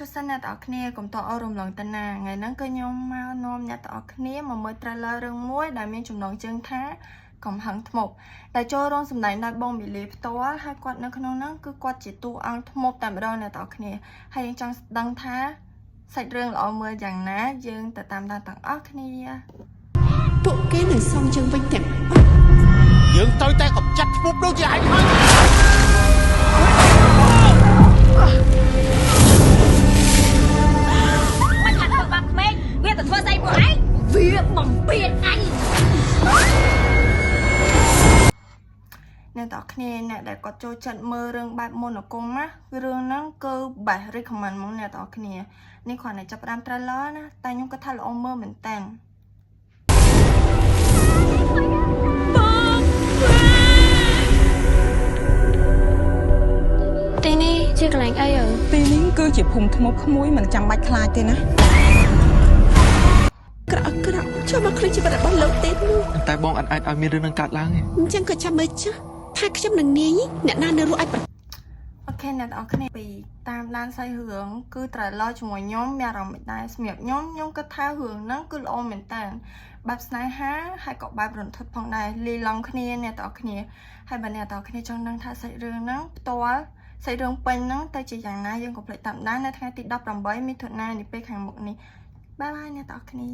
ชุดสนัดออกเนียกลุ่มต่ออารมณ์หลังตนาไงนั่งก็ยอมมานอมยัดออกเนียมาเมื่อตระเลเรื่องมวยได้มีจุดน้องเจิงท้าของหังทมบแต่โจรองสำนักนัดบงบิลีฟตัวให้กวาดนักน้องนั่งคือกวาดจิตตัวอังทมบแต่ไม่ได้ในต่อเนียให้ยังจังดังท้าใส่เรื่องเอาเมื่ออย่างนะยืงแต่ตามดังต่างออกเนียពួកគេនឹងសងយើងវិញទាំងយើងត្រូវតែកំចាត់ឈ្មោះដូចជាឯងហើយមិនថាធ្វើបាបក្មេងវាទៅធ្វើស្អីពួកឯងវាបំពេញអញអ្នកតគ្នាអ្នកដែលគាត់ចូលចិត្តមើលរឿងបែបមន្តអាគមណារឿងហ្នឹងគឺបែប recommend មកអ្នកតគ្នានេះគ្រាន់តែចាប់ផ្ដើម trailer ណាតែខ្ញុំគាត់ថាល្អមើលមែនតើទីនេះជាកន្លែងអីទីនេះគឺជាភូមិថ្មក្មួយមិនចាំបាច់ខ្លាចទេណាក្រក់ចាំមកឃើញជីវិតរបស់លោកទេតែបងអត់អាចឲ្យមានរឿងនឹងកើតឡើងទេអញ្ចឹងក៏ចាំមើលចាស់ថាខ្ញុំនឹងនាយអ្នកណានៅរស់អាចអូខេអ្នកនរគ្នាពីតាមដានសាច់រឿងគឺ trailer ជាមួយខ្ញុំមានអារម្មណ៍មិនដែរសម្រាប់ខ្ញុំគិតថារឿងហ្នឹងគឺល្អមែនតើបែបស្នេហាហើយក៏បែបរន្ធត់ផងដែរលីឡង់គ្នាអ្នកនរគ្នាហើយបើអ្នកនរគ្នាចង់ដឹងថាសាច់រឿងហ្នឹងផ្ទាល់សាច់រឿងពេញហ្នឹងទៅជាយ៉ាងណាយើងកុំភ្លេចតាមដាននៅថ្ងៃទី18មិថុនានេះពេលខាងមុខនេះបាយបាយអ្នកនរគ្នា